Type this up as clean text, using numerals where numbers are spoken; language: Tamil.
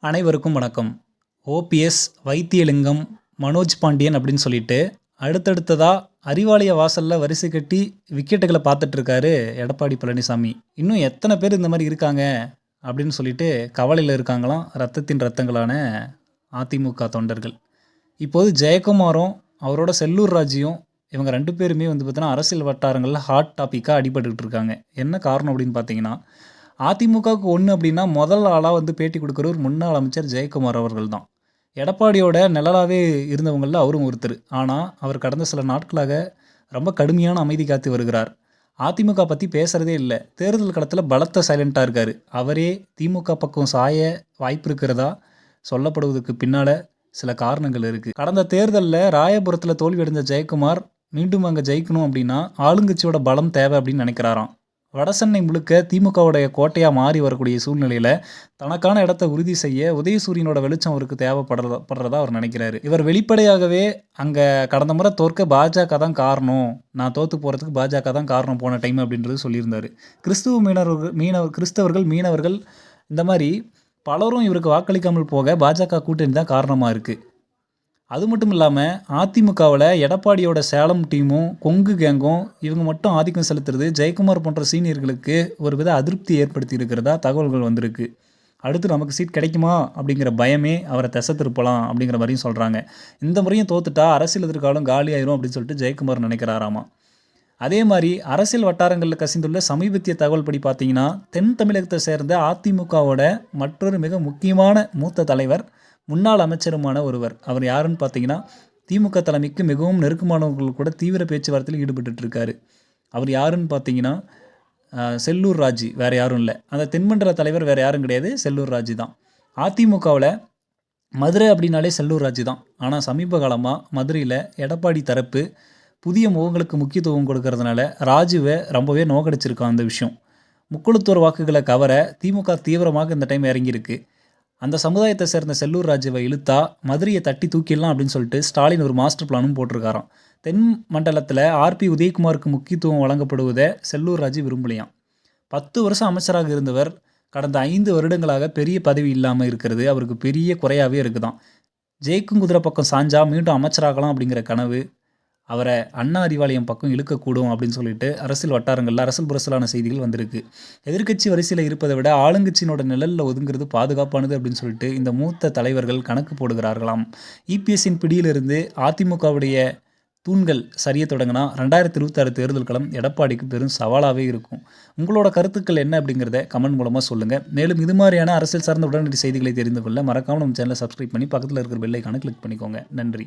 அனைவருக்கும் வணக்கம். ஓபிஎஸ், வைத்தியலிங்கம், மனோஜ் பாண்டியன் அப்படின்னு சொல்லிட்டு அடுத்தடுத்ததா அறிவாலய வாசல்ல வரிசை கட்டி விக்கெட்டுகளை பார்த்துட்டு இருக்காரு எடப்பாடி பழனிசாமி. இன்னும் எத்தனை பேர் இந்த மாதிரி இருக்காங்க அப்படின்னு சொல்லிட்டு கவலையில் இருக்காங்களாம் ரத்தத்தின் ரத்தங்களான அதிமுக தொண்டர்கள். இப்போது ஜெயக்குமாரும் அவரோட செல்லூர் ராஜியும் இவங்க 2 பேருமே பார்த்தீங்கன்னா அரசியல் வட்டாரங்களில் ஹாட் டாப்பிக்காக அடிபட்டுக்கிட்டு இருக்காங்க. என்ன காரணம் அப்படின்னு பார்த்தீங்கன்னா, அதிமுகவுக்கு ஒன்று அப்படின்னா முதல் ஆளாக பேட்டி கொடுக்குறவர் முன்னாள் அமைச்சர் ஜெயக்குமார் அவர்கள் தான். எடப்பாடியோட நிழலாகவே இருந்தவங்களில் அவரும் ஒருத்தர். ஆனால் அவர் கடந்த சில நாட்களாக ரொம்ப கடுமையான அமைதி காத்து வருகிறார். அதிமுக பற்றி பேசுகிறதே இல்லை. தேர்தல் களத்தில் பலத்த சைலண்ட்டாக இருக்கார். அவரே திமுக பக்கம் சாய வாய்ப்பு இருக்கிறதா சொல்லப்படுவதற்கு பின்னால் சில காரணங்கள் இருக்குது. கடந்த தேர்தலில் ராயபுரத்தில் தோல்வி அடைந்த ஜெயக்குமார் மீண்டும் அங்கே ஜெயிக்கணும் அப்படின்னா ஆளுங்கட்சியோட பலம் தேவை அப்படின்னு நினைக்கிறாராம். வடசென்னை முழுக்க திமுகவுடைய கோட்டையாக மாறி வரக்கூடிய சூழ்நிலையில் தனக்கான இடத்தை உறுதி செய்ய உதயசூரியனோட வெளிச்சம் அவருக்கு தேவைப்படுறதா அவர் நினைக்கிறாரு. இவர் வெளிப்படையாகவே அங்கே கடந்த முறை தோற்க பாஜக தான் காரணம், நான் தோற்று போகிறதுக்கு பாஜக தான் காரணம் போன டைம் அப்படின்றது சொல்லியிருந்தார். கிறிஸ்தவர்கள் மீனவர்கள் இந்த மாதிரி பலரும் இவருக்கு வாக்களிக்காமல் போக பாஜக கூட்டணி தான் காரணமாக இருக்குது. அது மட்டும் இல்லாமல் அதிமுகவில் எடப்பாடியோட சேலம் டீமும் கொங்கு கேங்கும் இவங்க மட்டும் ஆதிக்கம் செலுத்துறது ஜெயக்குமார் போன்ற சீனியர்களுக்கு ஒரு வித அதிருப்தி ஏற்படுத்தி இருக்கிறதா தகவல்கள் வந்திருக்கு. அடுத்து நமக்கு சீட் கிடைக்குமா அப்படிங்கிற பயமே அவரை திசை திருப்பலாம் அப்படிங்கிற மாதிரியும் சொல்கிறாங்க. இந்த முறையும் தோத்துட்டா அரசியல் எதிர்காலம் காலியாயிரும் அப்படின்னு சொல்லிட்டு ஜெயக்குமார் நினைக்கிறாராமா. அதே மாதிரி அரசியல் வட்டாரங்களில் கசிந்துள்ள சமீபத்திய தகவல் படி பார்த்தீங்கன்னா, தென் தமிழகத்தை சேர்ந்த அதிமுகவோட மற்றொரு மிக முக்கியமான மூத்த தலைவர், முன்னாள் அமைச்சருமான ஒருவர். அவர் யாருன்னு பார்த்தீங்கன்னா, திமுக தலைமைக்கு மிகவும் நெருக்கமானவர்கள் கூட தீவிர பேச்சுவார்த்தையில் ஈடுபட்டு இருக்காரு. அவர் யாருன்னு பார்த்தீங்கன்னா செல்லூர் ராஜி, வேறு யாரும் இல்லை. அந்த தென்மண்டல தலைவர் வேறு யாரும் கிடையாது, செல்லூர் ராஜி தான். அதிமுகவில் மதுரை அப்படின்னாலே செல்லூர் ராஜி தான். ஆனால் சமீப காலமாக மதுரையில் எடப்பாடி தரப்பு புதிய முகங்களுக்கு முக்கியத்துவம் கொடுக்கறதுனால ராஜுவை ரொம்பவே நோக்கடிச்சிருக்கான். அந்த விஷயம் முக்குளத்தூர் வாக்குகளை கவர திமுக தீவிரமாக இந்த டைம் இறங்கியிருக்கு. அந்த சமுதாயத்தை சேர்ந்த செல்லூர் ராஜுவை இழுத்தா மதுரையை தட்டி தூக்கிடலாம் அப்படின்னு சொல்லிட்டு ஸ்டாலின் ஒரு மாஸ்டர் பிளானும் போட்டிருக்காராம். தென் மண்டலத்தில் ஆர்பி உதயகுமாருக்கு முக்கியத்துவம் வழங்கப்படுவதை செல்லூர் ராஜு விரும்பலையாம். 10 வருஷம் அமைச்சராக இருந்தவர் கடந்த 5 வருடங்களாக பெரிய பதவி இல்லாமல் இருக்கிறது அவருக்கு பெரிய குறையாகவே இருக்குதான். ஜெயிக்கும் குதிரை பக்கம் சாஞ்சா மீண்டும் அமைச்சராகலாம் அப்படிங்கிற கனவு அவரை அண்ணா அறிவாலயம் பக்கம் இழுக்கக்கூடும் அப்படின்னு சொல்லிட்டு அரசியல் வட்டாரங்களில் அரசியல் புரசலான செய்திகள் வந்திருக்கு. எதிர்க்கட்சி வரிசையில் இருப்பதை விட ஆளுங்கட்சியினோட நிழலில் ஒதுங்கிறது பாதுகாப்பானது அப்படின்னு சொல்லிட்டு இந்த மூத்த தலைவர்கள் கணக்கு போடுகிறார்களாம். இபிஎஸ்ஸின் பிடியிலிருந்து அதிமுகவுடைய தூண்கள் சரிய தொடங்கினா 2026 தேர்தல் களம் எடப்பாடிக்கு பெரும் சவாலாகவே இருக்கும். உங்களோட கருத்துக்கள் என்ன அப்படிங்கிறத கமெண்ட் மூலமாக சொல்லுங்கள். மேலும் இது மாதிரியான அரசியல் சார்ந்த உடனடி செய்திகளை தெரிந்து கொள்ள மறக்காமல் நம்ம சேனலை சப்ஸ்கிரைப் பண்ணி பக்கத்தில் இருக்கிற பெல் ஐகானை கிளிக் பண்ணிக்கோங்க. நன்றி.